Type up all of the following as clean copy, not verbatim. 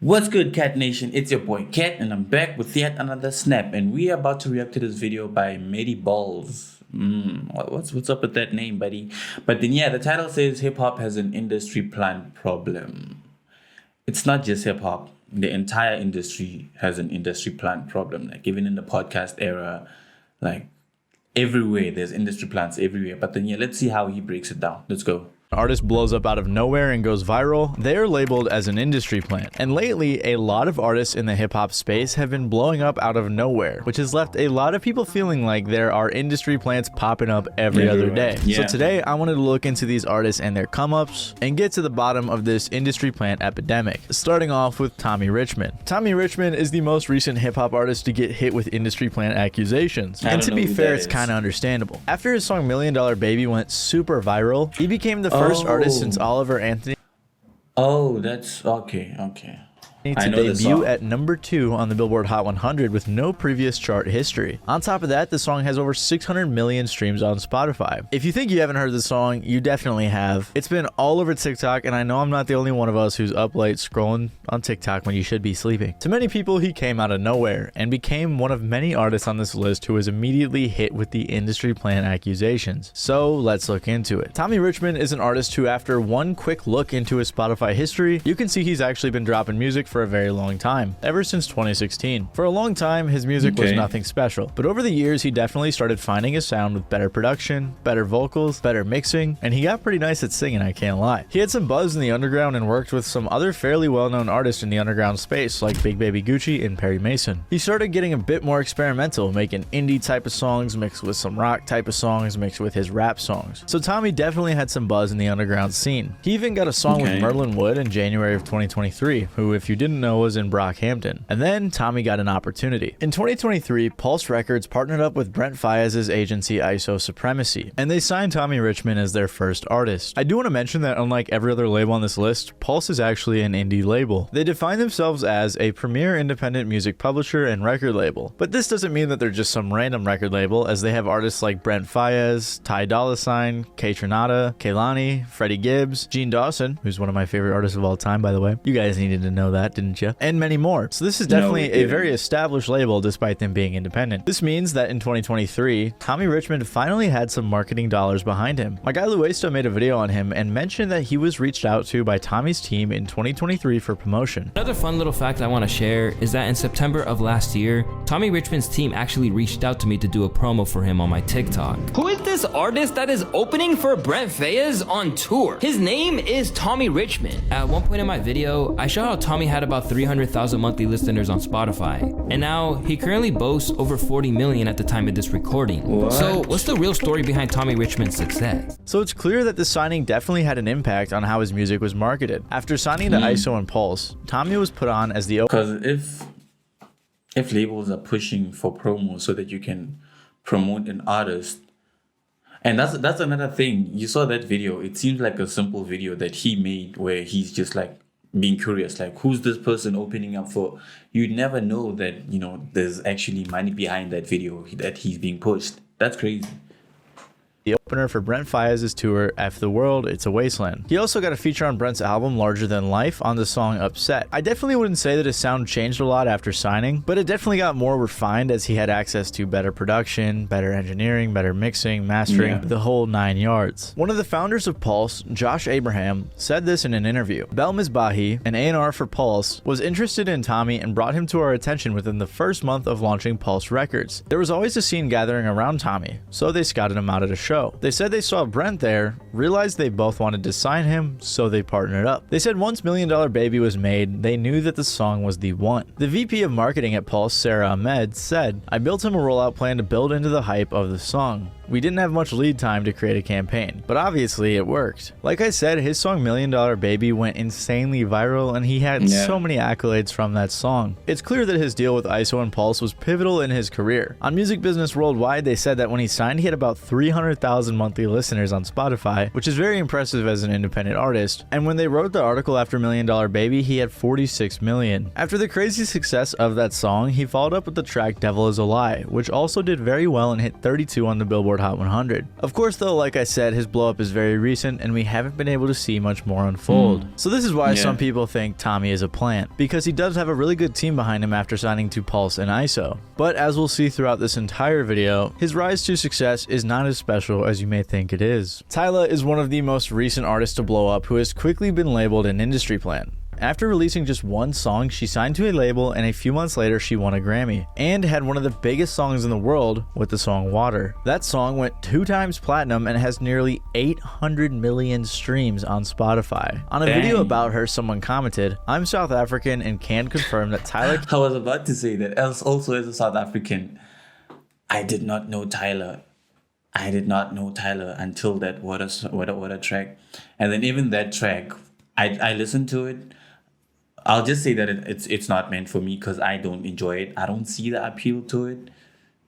What's good, Cat Nation? It's your boy Cat, and I'm back with yet another snap. And we are about to react to this video by Medi Balls. What's up with that name, buddy? But then, yeah, the title says hip hop has an industry plant problem. It's not just hip hop. The entire industry has an industry plant problem. Like even in the podcast era, like everywhere there's industry plants everywhere. But then, yeah, let's see how he breaks it down. Let's go. Artist blows up out of nowhere and goes viral, they're labeled as an industry plant. And lately, a lot of artists in the hip-hop space have been blowing up out of nowhere, which has left a lot of people feeling like there are industry plants popping up every other day. Yeah. So today, I wanted to look into these artists and their come-ups and get to the bottom of this industry plant epidemic, starting off with Tommy Richmond. Tommy Richmond is the most recent hip-hop artist to get hit with industry plant accusations. And to be fair, it's kind of understandable. After his song $1 Million Baby went super viral, he became the first artist since Oliver Anthony. Oh, that's okay. To debut at number 2 on the Billboard Hot 100 with no previous chart history. On top of that, the song has over 600 million streams on Spotify. If you think you haven't heard the song, you definitely have. It's been all over TikTok, and I know I'm not the only one of us who's up late scrolling on TikTok when you should be sleeping. To many people, he came out of nowhere and became one of many artists on this list who was immediately hit with the industry plant accusations. So let's look into it. Tommy Richmond is an artist who, after one quick look into his Spotify history, you can see he's actually been dropping music for a very long time, ever since 2016. For a long time, his music was nothing special, but over the years, he definitely started finding his sound with better production, better vocals, better mixing, and he got pretty nice at singing, I can't lie. He had some buzz in the underground and worked with some other fairly well-known artists in the underground space, like Big Baby Gucci and Perry Mason. He started getting a bit more experimental, making indie type of songs mixed with some rock type of songs mixed with his rap songs. So Tommy definitely had some buzz in the underground scene. He even got a song with Merlin Wood in January of 2023, who, if you didn't know, was in Brockhampton. And then Tommy got an opportunity. In 2023, Pulse Records partnered up with Brent Faiyaz's agency ISO Supremacy, and they signed Tommy Richmond as their first artist. I do want to mention that unlike every other label on this list, Pulse is actually an indie label. They define themselves as a premier independent music publisher and record label. But this doesn't mean that they're just some random record label, as they have artists like Brent Faiyaz, Ty Dolla $ign, K Tronada, Kehlani, Freddie Gibbs, Gene Dawson, who's one of my favorite artists of all time, by the way. You guys needed to know that, didn't you? And many more. So this is definitely a very established label despite them being independent. This means that in 2023, Tommy Richmond finally had some marketing dollars behind him. My guy Luesto made a video on him and mentioned that he was reached out to by Tommy's team in 2023 for promotion. Another fun little fact I want to share is that in September of last year, Tommy Richmond's team actually reached out to me to do a promo for him on my TikTok. Who is this artist that is opening for Brent Faiyaz on tour? His name is Tommy Richmond. At one point in my video, I show how Tommy had about 300,000 monthly listeners on Spotify, and now he currently boasts over 40 million at the time of this recording. So what's the real story behind Tommy Richmond's success? So it's clear that the signing definitely had an impact on how his music was marketed. After signing to ISO and Pulse, Tommy was put on as the because if labels are pushing for promo so that you can promote an artist, and that's another thing. You saw that video. It seems like a simple video that he made where he's just like being curious, like, who's this person opening up for? You'd never know that, you know, there's actually money behind that video that he's being pushed. That's crazy. The opener for Brent Faiyaz's tour, F the World, It's a Wasteland. He also got a feature on Brent's album, Larger Than Life, on the song Upset. I definitely wouldn't say that his sound changed a lot after signing, but it definitely got more refined as he had access to better production, better engineering, better mixing, mastering, the whole 9 yards. One of the founders of Pulse, Josh Abraham, said this in an interview. Bel Misbahi, an A&R for Pulse, was interested in Tommy and brought him to our attention within the first month of launching Pulse Records. There was always a scene gathering around Tommy, so they scouted him out at a show. They said they saw Brent there, realized they both wanted to sign him, so they partnered up. They said once $1 Million Baby was made, they knew that the song was the one. The VP of marketing at Pulse, Sarah Ahmed, said, "I built him a rollout plan to build into the hype of the song. We didn't have much lead time to create a campaign, but obviously it worked." Like I said, his song $1 Million Baby went insanely viral, and he had so many accolades from that song. It's clear that his deal with ISO and Pulse was pivotal in his career. On Music Business Worldwide, they said that when he signed, he had about 300,000 5,000 monthly listeners on Spotify, which is very impressive as an independent artist. And when they wrote the article after $1 Million Baby, he had 46 million. After the crazy success of that song, he followed up with the track Devil Is a Lie, which also did very well and hit 32 on the Billboard Hot 100. Of course though, like I said, his blow up is very recent and we haven't been able to see much more unfold. So this is why some people think Tommy is a plant, because he does have a really good team behind him after signing to Pulse and ISO. But as we'll see throughout this entire video, his rise to success is not as special as you may think it is. Tyla is one of the most recent artists to blow up who has quickly been labeled an industry plant. After releasing just one song, she signed to a label and a few months later she won a Grammy and had one of the biggest songs in the world with the song Water. That song went 2 times platinum and has nearly 800 million streams on Spotify. On a video about her, someone commented, "I'm South African and can confirm that Tyla..." I was about to say that also as a South African, I did not know Tyla. I did not know Tyla until that Water track. And then even that track, I listened to it. I'll just say that it's not meant for me because I don't enjoy it. I don't see the appeal to it.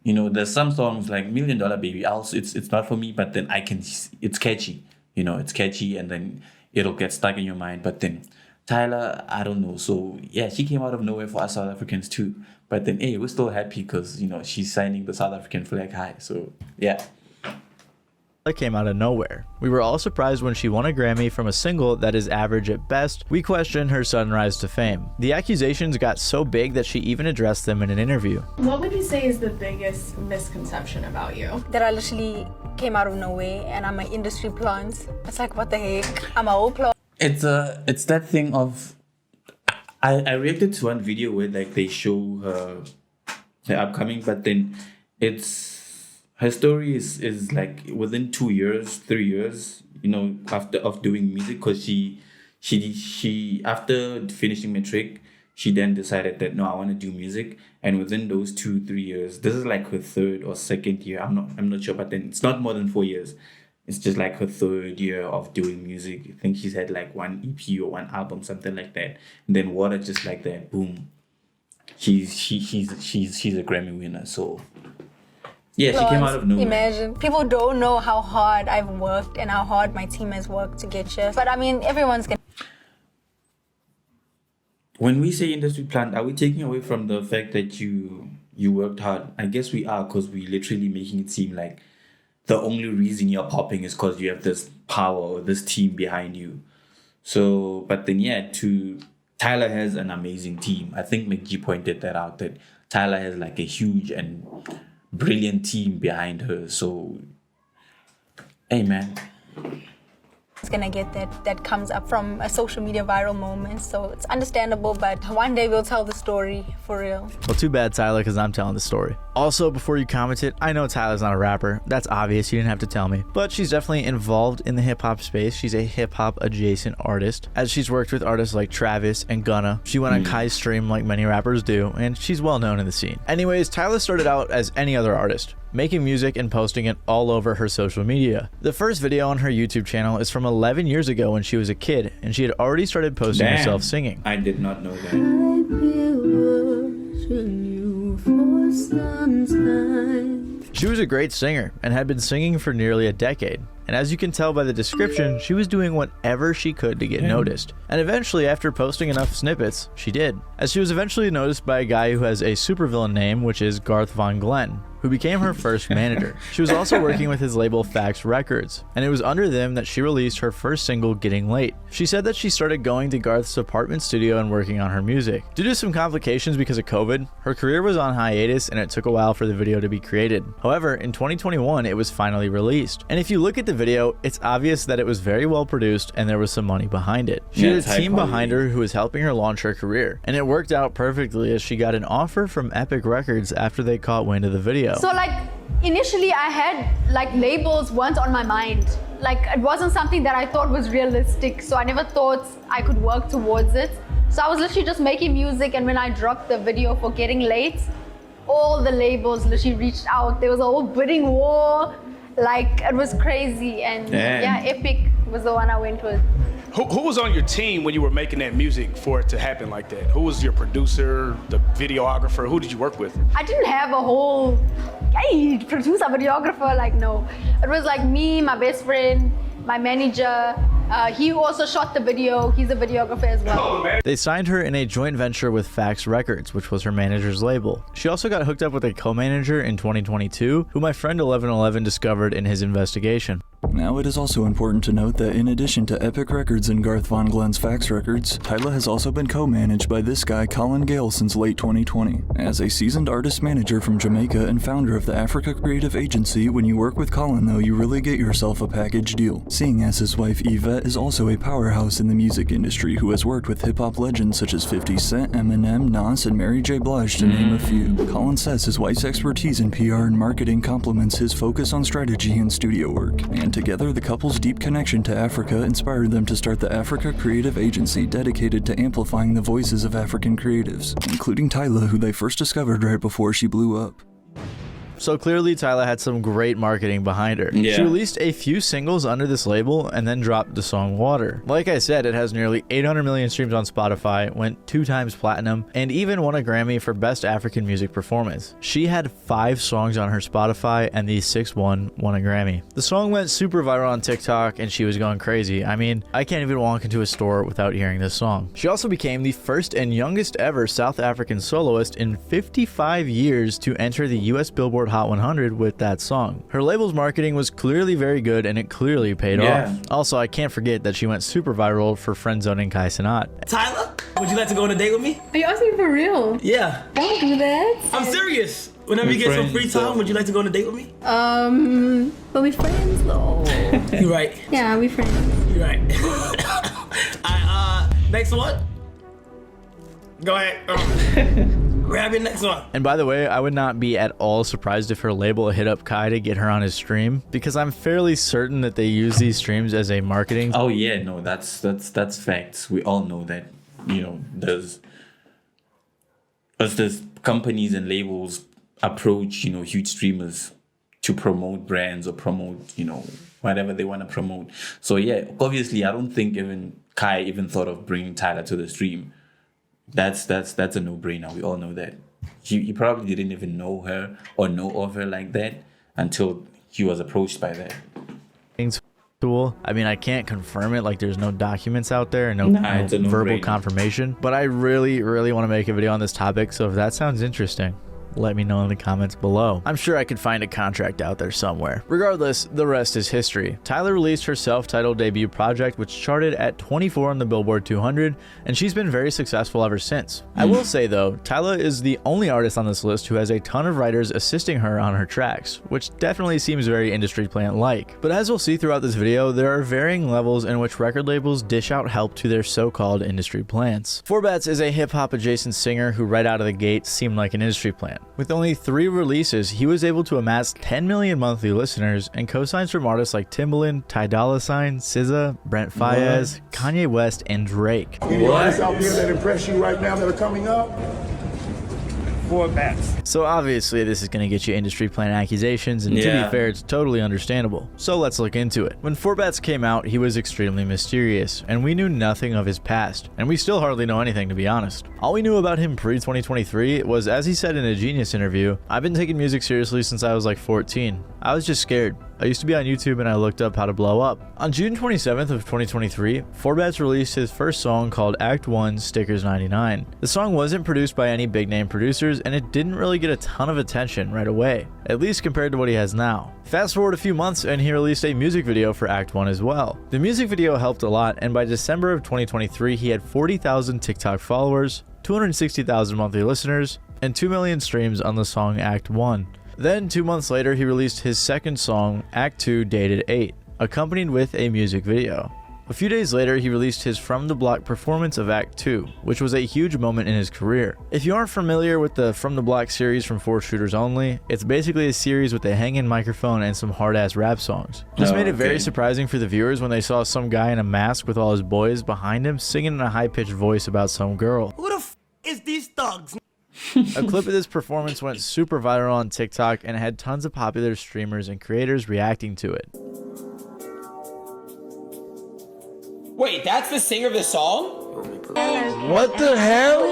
You know, there's some songs like $1 Million Baby. Also, it's not for me. But then it's catchy. You know, it's catchy, and then it'll get stuck in your mind. But then Tyla, I don't know. So yeah, she came out of nowhere for us South Africans too. But then hey, we're still happy because you know she's signing the South African flag high. So yeah. Came out of nowhere. We were all surprised when she won a Grammy from a single that is average at best. We questioned her sudden rise to fame. The accusations got so big that she even addressed them in an interview. What would you say is the biggest misconception about you? That I literally came out of nowhere and I'm an industry plant. It's like, what the heck? I'm a whole plant. It's that thing of I reacted to one video where like they show her upcoming, but then her story is like within 2 years, 3 years, you know, after doing music, because she after finishing matric, she then decided that no, I want to do music, and within those 2-3 years, this is like her 3rd or 2nd year. I'm not sure, but then it's not more than 4 years. It's just like her 3rd year of doing music. I think she's had like 1 EP or 1 album, something like that. And then Water, just like that, boom, she's a Grammy winner. So. Yeah, she came out of nowhere. Imagine. People don't know how hard I've worked and how hard my team has worked to get here. But I mean, everyone's gonna... When we say industry plant, are we taking away from the fact that you worked hard? I guess we are, because we literally making it seem like the only reason you're popping is because you have this power or this team behind you. So, but then yeah, Tyla has an amazing team. I think McG pointed that out, that Tyla has like a huge and brilliant team behind her. So hey man, it's gonna get that comes up from a social media viral moment, so it's understandable, but one day we'll tell the story for real. Well, too bad, Tyla, because I'm telling the story. Also, before you commented, I know Tyla's not a rapper. That's obvious, you didn't have to tell me. But she's definitely involved in the hip-hop space. She's a hip-hop adjacent artist, as she's worked with artists like Travis and Gunna. She went on Kai's stream like many rappers do, and she's well known in the scene. Anyways, Tyla started out as any other artist, making music and posting it all over her social media. The first video on her YouTube channel is from 11 years ago when she was a kid, and she had already started posting herself singing. I did not know that. She was a great singer and had been singing for nearly a decade. And as you can tell by the description, she was doing whatever she could to get noticed. And eventually, after posting enough snippets, she did. As she was eventually noticed by a guy who has a supervillain name, which is Garth Von Glenn, who became her first manager. She was also working with his label Fax Records, and it was under them that she released her first single, Getting Late. She said that she started going to Garth's apartment studio and working on her music. Due to some complications because of COVID, her career was on hiatus and it took a while for the video to be created. However, in 2021, it was finally released. And if you look at the video, it's obvious that it was very well produced and there was some money behind it. She had a team behind her who was helping her launch her career, and it worked out perfectly as she got an offer from Epic Records after they caught wind of the video. So like initially I had like labels weren't on my mind. Like it wasn't something that I thought was realistic, so I never thought I could work towards it. So I was literally just making music, and when I dropped the video for Getting Late, all the labels literally reached out. There was a whole bidding war. Like it was crazy, and yeah, Epic was the one I went with. Who was on your team when you were making that music for it to happen like that? Who was your producer, the videographer? Who did you work with? I didn't have a whole hey, producer, videographer. Like, no. It was like me, my best friend, my manager. He also shot the video. He's a videographer as well. They signed her in a joint venture with Fax Records, which was her manager's label. She also got hooked up with a co-manager in 2022, who my friend 1111 discovered in his investigation. Now, it is also important to note that in addition to Epic Records and Garth Von Glenn's Fax Records, Tyla has also been co-managed by this guy Colin Gale since late 2020. As a seasoned artist manager from Jamaica and founder of the Africa Creative Agency, when you work with Colin though, you really get yourself a package deal. Seeing as his wife Yvette is also a powerhouse in the music industry who has worked with hip-hop legends such as 50 Cent, Eminem, Nas, and Mary J. Blige to name a few. Colin says his wife's expertise in PR and marketing complements his focus on strategy and studio work, and together the couple's deep connection to Africa inspired them to start the Africa Creative Agency dedicated to amplifying the voices of African creatives, including Tyla, who they first discovered right before she blew up. So clearly Tyla had some great marketing behind her. Yeah. She released a few singles under this label and then dropped the song Water. Like I said, it has nearly 800 million streams on Spotify, went 2 times platinum, and even won a Grammy for Best African Music Performance. She had 5 songs on her Spotify, and the 6th one won a Grammy. The song went super viral on TikTok and she was going crazy. I mean, I can't even walk into a store without hearing this song. She also became the first and youngest ever South African soloist in 55 years to enter the US Billboard Hot 100 with that song. Her label's marketing was clearly very good and it clearly paid off. Also, I can't forget that she went super viral for friend-zoning Kai Cenat. Tyla, would you like to go on a date with me? Are you asking for real? Yeah. Don't do that. I'm serious. Whenever you get some free time, would you like to go on a date with me? But we friends though. You're right. Yeah, we friends. You're right. Next one. Go ahead. Grab your next one. And by the way, I would not be at all surprised if her label hit up Kai to get her on his stream, because I'm fairly certain that they use these streams as a marketing. Oh yeah, no, that's facts. We all know that. You know, there's companies and labels approach, you know, huge streamers to promote brands or promote, you know, whatever they want to promote. So yeah, obviously I don't think even Kai even thought of bringing Tyla to the stream. That's a no-brainer. We all know that. He probably didn't even know her or know of her like that until he was approached by that. Tool. I mean, I can't confirm it, like there's no documents out there and no It's a verbal no-brainer. confirmation, but I really want to make a video on this topic, so if that sounds interesting, let me know in the comments below. I'm sure I could find a contract out there somewhere. Regardless, the rest is history. Tyla released her self-titled debut project, which charted at 24 on the Billboard 200, and she's been very successful ever since. I will say though, Tyla is the only artist on this list who has a ton of writers assisting her on her tracks, which definitely seems very industry plant-like. But as we'll see throughout this video, there are varying levels in which record labels dish out help to their so-called industry plants. Forbats is a hip-hop adjacent singer who right out of the gate seemed like an industry plant. With only 3 releases, he was able to amass 10 million monthly listeners and co-signs from artists like Timbaland, Ty Dolla $ign, SZA, Brent Faiyaz, Kanye West, and Drake. Any artists out there that impress you right now that are coming up? Forbats. So obviously this is going to get you industry plant accusations, and to be fair, it's totally understandable. So let's look into it. When Forbats came out, he was extremely mysterious, and we knew nothing of his past, and we still hardly know anything, to be honest. All we knew about him pre-2023 was, as he said in a Genius interview, "I've been taking music seriously since I was like 14. I was just scared. I used to be on YouTube and I looked up how to blow up." On June 27th of 2023, Forbats released his first song called Act 1 Stickers 99. The song wasn't produced by any big name producers, and it didn't really get a ton of attention right away, at least compared to what he has now. Fast forward a few months and he released a music video for Act 1 as well. The music video helped a lot, and by December of 2023 he had 40,000 TikTok followers, 260,000 monthly listeners, and 2 million streams on the song Act 1. Then 2 months later he released his second song, Act 2 Dated 8, accompanied with a music video. A few days later he released his From the Block performance of Act 2, which was a huge moment in his career. If you aren't familiar with the From the Block series from 4 Shooters Only, it's basically a series with a hang-in microphone and some hard-ass rap songs. This made it very surprising for the viewers when they saw some guy in a mask with all his boys behind him singing in a high-pitched voice about some girl. Who the f is these thugs? A clip of this performance went super viral on TikTok and had tons of popular streamers and creators reacting to it. Wait, that's the singer of the song? What the hell?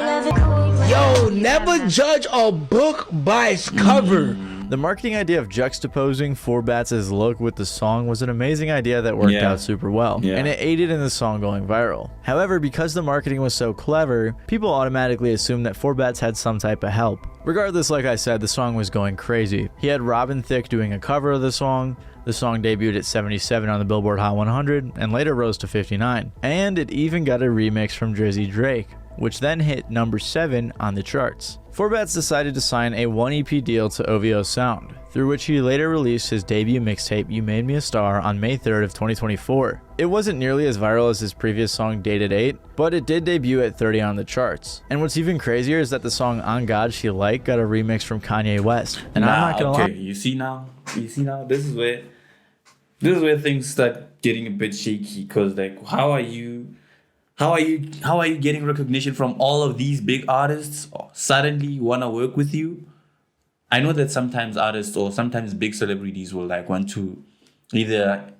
Yo, never judge a book by its cover. The marketing idea of juxtaposing 4Bats' look with the song was an amazing idea that worked out super well, and it aided in the song going viral. However, because the marketing was so clever, people automatically assumed that 4Bats had some type of help. Regardless, like I said, the song was going crazy. He had Robin Thicke doing a cover of the song. The song debuted at 77 on the Billboard Hot 100 and later rose to 59. And it even got a remix from Drizzy Drake, which then hit number 7 on the charts. 4Bats decided to sign a 1 EP deal to OVO Sound, through which he later released his debut mixtape You Made Me a Star on May 3rd of 2024. It wasn't nearly as viral as his previous song Dated 8, but it did debut at 30 on the charts. And what's even crazier is that the song On God She Like got a remix from Kanye West. And I'm not gonna lie. You see now, this is where things start getting a bit shaky, because like how are you getting recognition from all of these big artists suddenly want to work with you? I know that sometimes artists or sometimes big celebrities will like want to either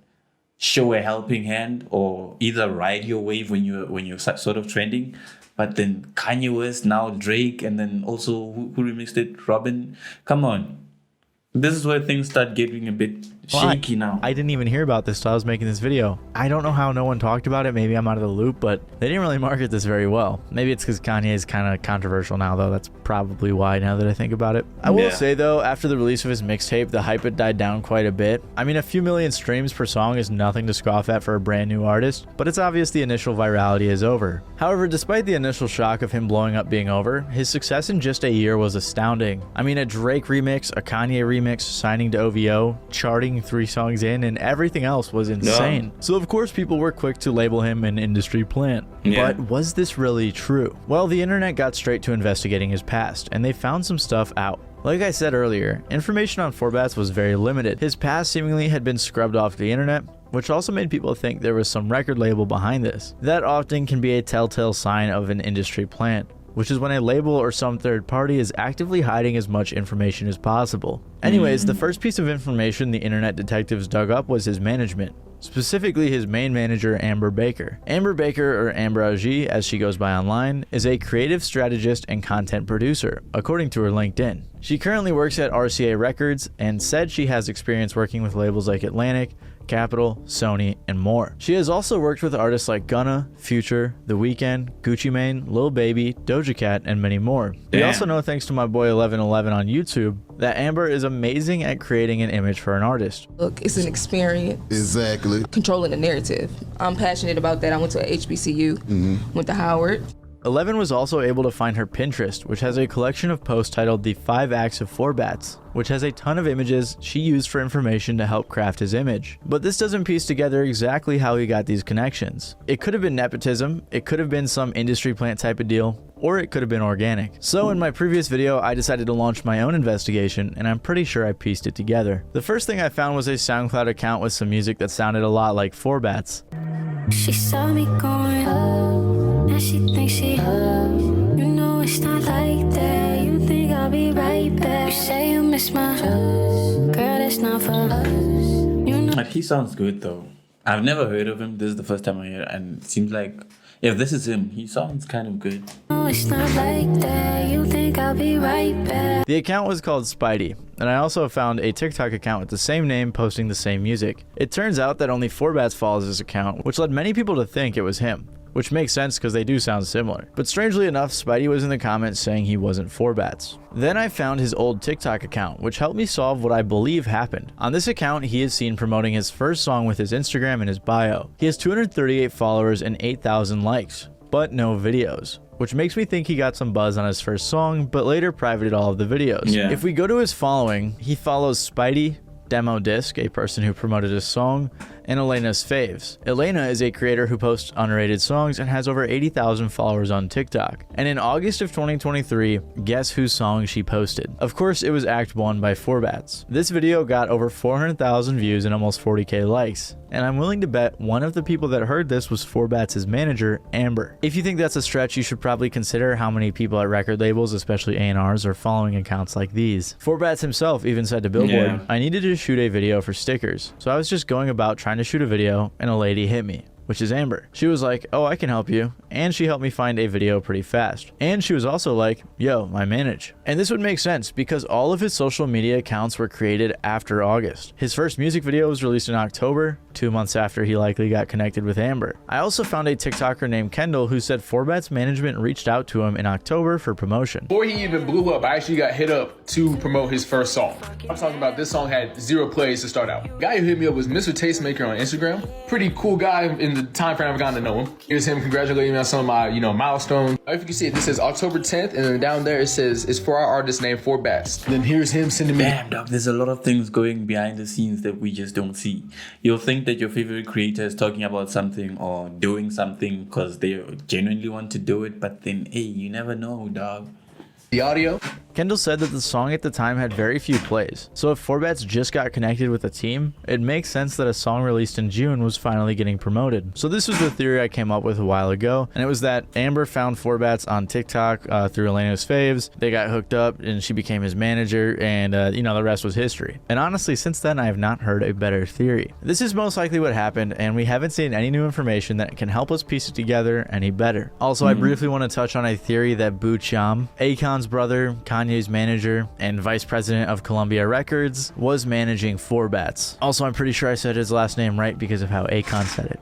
show a helping hand or either ride your wave when you're sort of trending. But then Kanye West, now Drake, and then also who remixed it? Robin. Come on. This is where things start getting a bit shaky now. I didn't even hear about this till I was making this video. I don't know how no one talked about it. Maybe I'm out of the loop, but they didn't really market this very well. Maybe it's because Kanye is kind of controversial now, though. That's probably why, now that I think about it. I will say, though, after the release of his mixtape, the hype had died down quite a bit. I mean, a few million streams per song is nothing to scoff at for a brand new artist, but it's obvious the initial virality is over. However, despite the initial shock of him blowing up being over, his success in just a year was astounding. I mean, a Drake remix, a Kanye remix, signing to OVO, charting 3 songs in, and everything else was insane. So of course people were quick to label him an industry plant. But was this really true? Well, the internet got straight to investigating his past, and they found some stuff out. Like I said earlier, information on 4Bats was very limited. His past seemingly had been scrubbed off the internet, which also made people think there was some record label behind this. That often can be a telltale sign of an industry plant, which is when a label or some third party is actively hiding as much information as possible. Anyways, the first piece of information the internet detectives dug up was his management, specifically his main manager, Amber Baker. Amber Baker, or Ambrogie as she goes by online, is a creative strategist and content producer, according to her LinkedIn. She currently works at RCA Records and said she has experience working with labels like Atlantic, Capitol, Sony, and more. She has also worked with artists like Gunna, Future, The Weeknd, Gucci Mane, Lil Baby, Doja Cat, and many more. We also know, thanks to my boy 1111 on YouTube, that Amber is amazing at creating an image for an artist. Look, it's an experience. Exactly. Controlling the narrative. I'm passionate about that. I went to HBCU, went to Howard. 11 was also able to find her Pinterest, which has a collection of posts titled The 5 Acts of 4Bats, which has a ton of images she used for information to help craft his image. But this doesn't piece together exactly how he got these connections. It could have been nepotism, it could have been some industry plant type of deal, or it could have been organic. So in my previous video, I decided to launch my own investigation, and I'm pretty sure I pieced it together. The first thing I found was a SoundCloud account with some music that sounded a lot like 4Bats. She saw me going up, and she thinks she up. You know it's not like that. You think I'll be right back. You say you miss my girl, that's not for us. You know. He sounds good though. I've never heard of him. This is the first time I hear it, and it seems like if this is him, he sounds kind of good. No, it's not like that. You think I'll be right back. The account was called Spidey, and I also found a TikTok account with the same name posting the same music. It turns out that only 4Bats follows this account, which led many people to think it was him, which makes sense because they do sound similar. But strangely enough, Spidey was in the comments saying he wasn't 4Bats. Then I found his old TikTok account, which helped me solve what I believe happened. On this account, he is seen promoting his first song with his Instagram in his bio. He has 238 followers and 8,000 likes, but no videos, which makes me think he got some buzz on his first song, but later privated all of the videos. If we go to his following, he follows Spidey, Demo Disc, a person who promoted his song, and Elena's Faves. Elena is a creator who posts underrated songs and has over 80,000 followers on TikTok. And in August of 2023, guess whose song she posted? Of course, it was Act 1 by 4Bats. This video got over 400,000 views and almost 40k likes. And I'm willing to bet one of the people that heard this was 4Bats' manager, Amber. If you think that's a stretch, you should probably consider how many people at record labels, especially A&Rs, are following accounts like these. 4Bats himself even said to Billboard, I needed to shoot a video for stickers, so I was just going about trying to shoot a video and a lady hit me. which is Amber. She was like, oh, I can help you, and she helped me find a video pretty fast. And she was also like, yo, I manage. And this would make sense because all of his social media accounts were created after August. His first music video was released in October, 2 months after he likely got connected with Amber. I also found a TikToker named Kendall who said Forbat's management reached out to him in October for promotion. Before he even blew up, I actually got hit up to promote his first song. I'm talking about this song had 0 plays to start out. The guy who hit me up was Mr. Tastemaker on Instagram. Pretty cool guy in the time frame I've gotten to know him. Here's him congratulating me on some of my, milestones. If you can see it, this says October 10th, and then down there it says it's for our artist named Forbats. Then here's him sending me. Damn, dog, there's a lot of things going behind the scenes that we just don't see. You'll think that your favorite creator is talking about something or doing something because they genuinely want to do it, but then, hey, you never know, dog. The audio. Kendall said that the song at the time had very few plays, so if Forbats just got connected with a team, it makes sense that a song released in June was finally getting promoted. So this was the theory I came up with a while ago, and it was that Amber found Forbats on TikTok through Elena's faves, they got hooked up, and she became his manager, and the rest was history. And honestly, since then, I have not heard a better theory. This is most likely what happened, and we haven't seen any new information that can help us piece it together any better. Also, I briefly want to touch on a theory that Boo Cham, Akon's brother, Kanye's manager, and vice president of Columbia Records, was managing Forbats. Also, I'm pretty sure I said his last name right because of how Akon said it.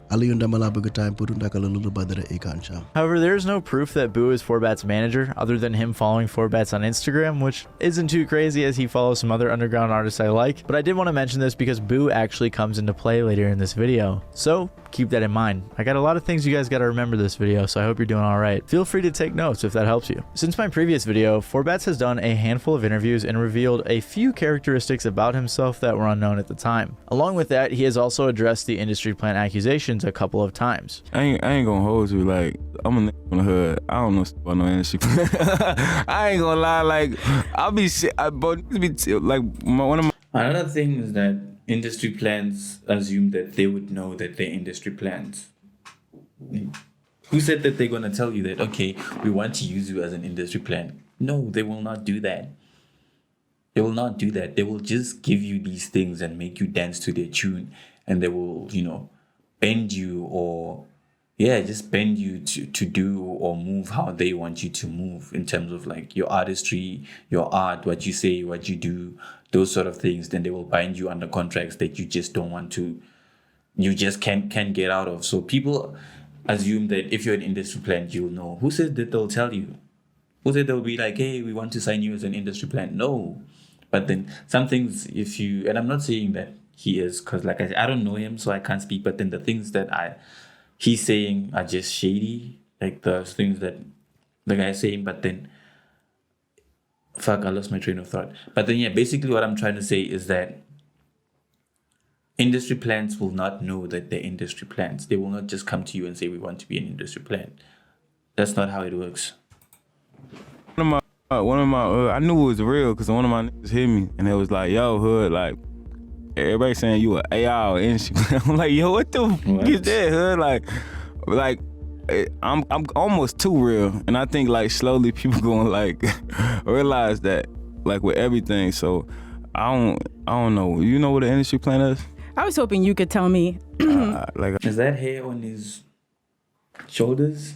However, there's no proof that Boo is Forbats' manager other than him following Forbats on Instagram, which isn't too crazy as he follows some other underground artists I like, but I did want to mention this because Boo actually comes into play later in this video. So keep that in mind. I got a lot of things you guys got to remember this video, so I hope you're doing all right. Feel free to take notes if that helps you. Since my previous video, Forbats has done a handful of interviews and revealed a few characteristics about himself that were unknown at the time. Along with that, he has also addressed the industry plant accusations a couple of times. I ain't gonna hold you, like, I'm a nigga on the hood. I don't know about no industry plant. I ain't gonna lie, like, I'll be shit, but like, one of my... Another thing is that industry plans assume that they would know that they're industry plans. Who said that they're going to tell you that, okay, we want to use you as an industry plan? No, they will not do that. They will not do that. They will just give you these things and make you dance to their tune, and they will, bend you or, just bend you to do or move how they want you to move in terms of like your artistry, your art, what you say, what you do, those sort of things. Then they will bind you under contracts that you just don't want to, you just can't get out of. So people assume that if you're an industry plant, you'll know. Who said that they'll tell you? Who said they'll be like, hey, we want to sign you as an industry plant? No. But then some things, and I'm not saying that he is, because like I said, I don't know him, so I can't speak. But then the things that he's saying are just shady, like the things that the guy's saying. But then, I lost my train of thought. But then, basically what I'm trying to say is that industry plants will not know that they're industry plants. They will not just come to you and say, we want to be an industry plant. That's not how it works. One of my, I knew it was real because one of my niggas hit me and it was like, yo, hood, like, everybody saying you a AI or industry. I'm like, yo, what the fuck is that, hood? Like, I'm almost too real, and I think like slowly people gonna like realize that, like with everything. So I don't know. You know what an industry plan is? I was hoping you could tell me. Is that hair on his shoulders?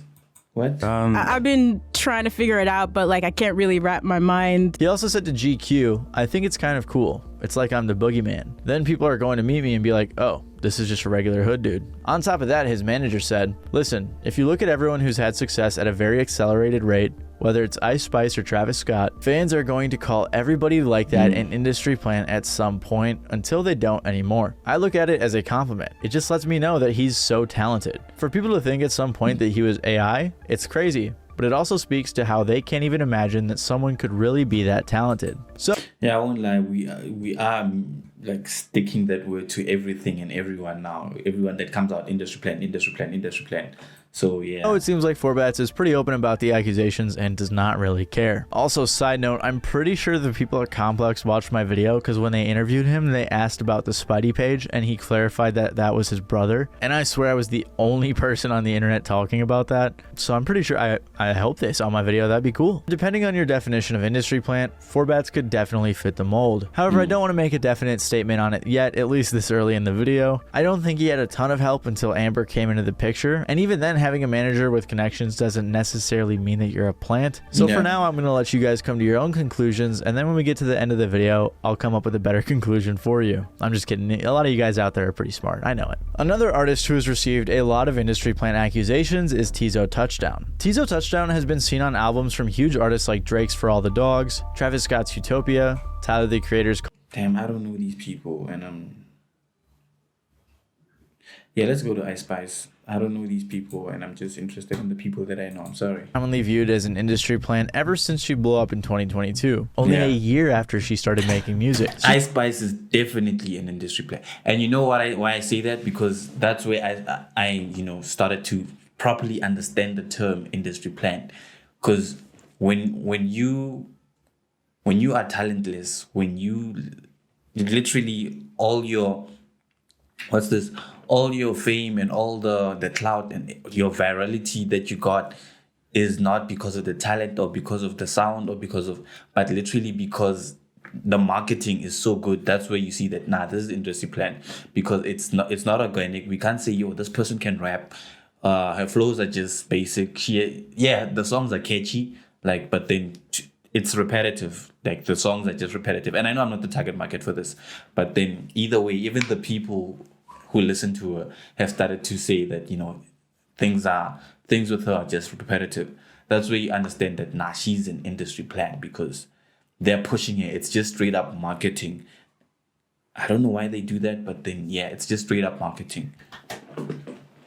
What? I've been trying to figure it out, but like I can't really wrap my mind. He also said to GQ, I think it's kind of cool. It's like I'm the boogeyman. Then people are going to meet me and be like, oh, this is just a regular hood dude. On top of that, his manager said, listen, if you look at everyone who's had success at a very accelerated rate, whether it's Ice Spice or Travis Scott, fans are going to call everybody like that an industry plant at some point until they don't anymore. I look at it as a compliment. It just lets me know that he's so talented. For people to think at some point that he was AI, it's crazy. But it also speaks to how they can't even imagine that someone could really be that talented. So yeah, I won't lie, we are like sticking that word to everything and everyone now. Everyone that comes out, industry plan. So yeah. Oh, it seems like Forbats is pretty open about the accusations and does not really care. Also, side note, I'm pretty sure the people at Complex watched my video because when they interviewed him, they asked about the Spidey page and he clarified that that was his brother. And I swear I was the only person on the internet talking about that. So I'm pretty sure I hope they saw my video. That'd be cool. Depending on your definition of industry plant, Forbats could definitely fit the mold. However, I don't want to make a definite statement on it yet, at least this early in the video. I don't think he had a ton of help until Amber came into the picture. And even then, having a manager with connections doesn't necessarily mean that you're a plant. So for now, I'm going to let you guys come to your own conclusions, and then when we get to the end of the video, I'll come up with a better conclusion for you. I'm just kidding. A lot of you guys out there are pretty smart. I know it. Another artist who has received a lot of industry plant accusations is Tizo Touchdown. Tizo Touchdown has been seen on albums from huge artists like Drake's For All the Dogs, Travis Scott's Utopia, Tyler the Creator's... Damn, I don't know these people, and yeah, let's go to Ice Spice. I don't know these people, and I'm just interested in the people that I know. I'm sorry. Commonly viewed as an industry plant ever since she blew up in 2022, only a year after she started making music. Ice Spice is definitely an industry plant, and you know why I say that? Because that's where I started to properly understand the term industry plant. Because when you are talentless, when you literally all your fame and all the clout and your virality that you got is not because of the talent or because of the sound but literally because the marketing is so good. That's where you see that this is industry plan, because it's not organic. We can't say, yo, this person can rap. Her flows are just basic. The songs are catchy, but then it's repetitive. Like the songs are just repetitive. And I know I'm not the target market for this, but then either way, even the people who listen to her have started to say that, things with her are just repetitive. That's where you understand that she's an industry plant, because they're pushing it. It's just straight up marketing. I don't know why they do that, but then it's just straight up marketing.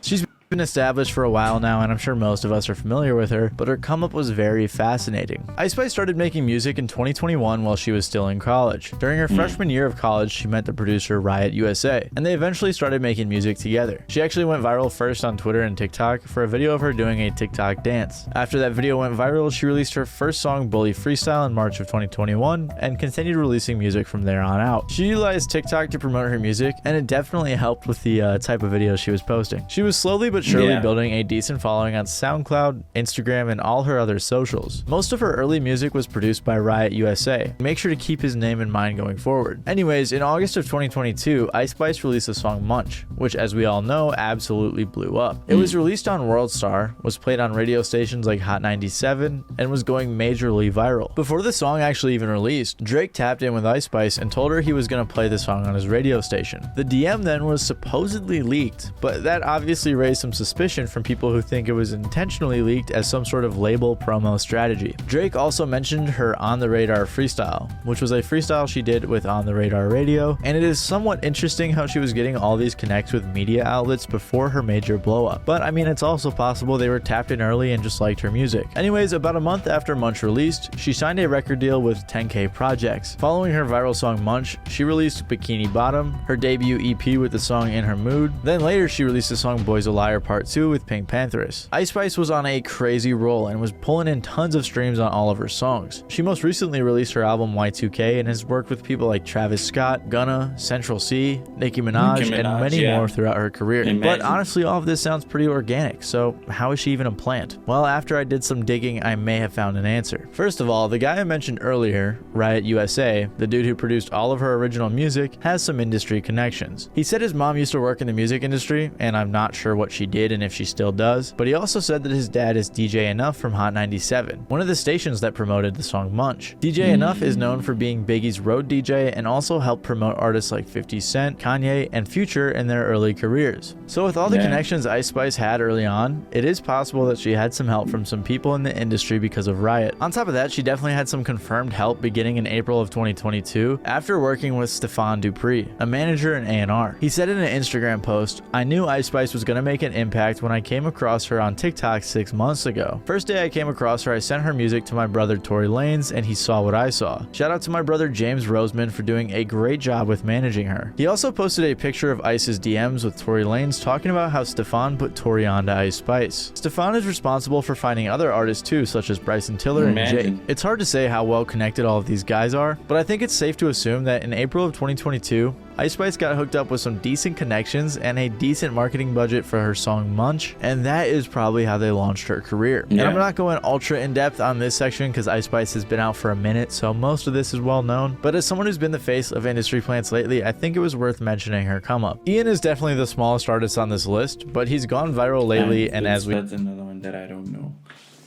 She's been established for a while now, and I'm sure most of us are familiar with her, but her come up was very fascinating. Ice Spice started making music in 2021 while she was still in college. During her freshman year of college, she met the producer Riot USA, and they eventually started making music together. She actually went viral first on Twitter and TikTok for a video of her doing a TikTok dance. After that video went viral, she released her first song, Bully Freestyle, in March of 2021, and continued releasing music from there on out. She utilized TikTok to promote her music, and it definitely helped with the type of videos she was posting. She was slowly but surely building a decent following on SoundCloud, Instagram, and all her other socials. Most of her early music was produced by Riot USA. Make sure to keep his name in mind going forward. Anyways, in August of 2022, Ice Spice released the song Munch, which, as we all know, absolutely blew up. It was released on WorldStar, was played on radio stations like Hot 97, and was going majorly viral. Before the song actually even released, Drake tapped in with Ice Spice and told her he was going to play the song on his radio station. The DM then was supposedly leaked, but that obviously raised some suspicion from people who think it was intentionally leaked as some sort of label promo strategy. Drake also mentioned her On the Radar freestyle, which was a freestyle she did with On the Radar Radio, and it is somewhat interesting how she was getting all these connects with media outlets before her major blow up. But I mean, it's also possible they were tapped in early and just liked her music. Anyways, about a month after Munch released, she signed a record deal with 10K Projects. Following her viral song Munch, she released Bikini Bottom, her debut EP with the song In Her Mood. Then later she released the song Boy's a Liar Part 2 with Pink Pantheress. Ice Spice was on a crazy roll and was pulling in tons of streams on all of her songs. She most recently released her album Y2K and has worked with people like Travis Scott, Gunna, Central C, Nicki Minaj, and many more throughout her career. But honestly, all of this sounds pretty organic, so how is she even a plant? Well, after I did some digging, I may have found an answer. First of all, the guy I mentioned earlier, Riot USA, the dude who produced all of her original music, has some industry connections. He said his mom used to work in the music industry, and I'm not sure what she did and if she still does, but he also said that his dad is DJ Enough from Hot 97, one of the stations that promoted the song Munch. DJ Enough is known for being Biggie's road DJ and also helped promote artists like 50 Cent, Kanye, and Future in their early careers. So with all the connections Ice Spice had early on, it is possible that she had some help from some people in the industry because of Riot. On top of that, she definitely had some confirmed help beginning in April of 2022 after working with Stefan Dupree, a manager and A&R. He said in an Instagram post, "I knew Ice Spice was going to make an impact when I came across her on TikTok 6 months ago. First day I came across her, I sent her music to my brother Tory Lanez, and he saw what I saw. Shout out to my brother James Roseman for doing a great job with managing her. He also posted a picture of Ice's DMs with Tory Lanez talking about how Stefan put Tory on to Ice Spice. Stefan is responsible for finding other artists too, such as Bryson Tiller and Jake. It's hard to say how well connected all of these guys are, but I think it's safe to assume that in April of 2022, Ice Spice got hooked up with some decent connections and a decent marketing budget for her song Munch, and that is probably how they launched her career. And I'm not going ultra in depth on this section because Ice Spice has been out for a minute, so most of this is well known, but as someone who's been the face of industry plants lately, I think it was worth mentioning her come up. Ian is definitely the smallest artist on this list, but he's gone viral lately, and as we... That's another one that I don't know.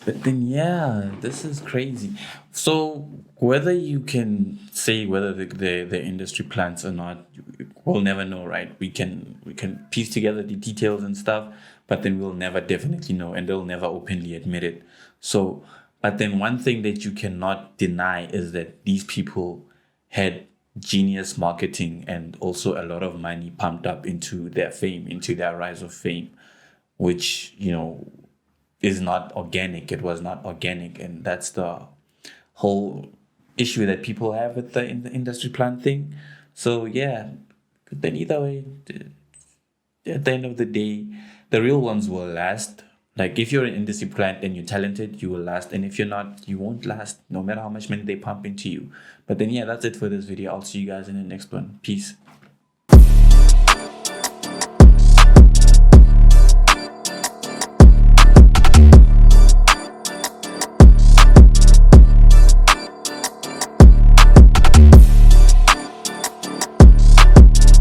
But then, yeah, this is crazy. So whether you can say whether the industry plants or not, we'll never know, right? We can piece together the details and stuff, but then we'll never definitely know, and they'll never openly admit it. So, but then one thing that you cannot deny is that these people had genius marketing and also a lot of money pumped up into their fame, into their rise of fame, which, you know, is not organic. It was not organic, and that's the whole issue that people have with the industry plant thing. So yeah, but then either way, at the end of the day, the real ones will last. Like if you're an industry plant and you're talented, you will last, and if you're not, you won't last, no matter how much money they pump into you. But then yeah, that's it for this video. I'll see you guys in the next one. Peace.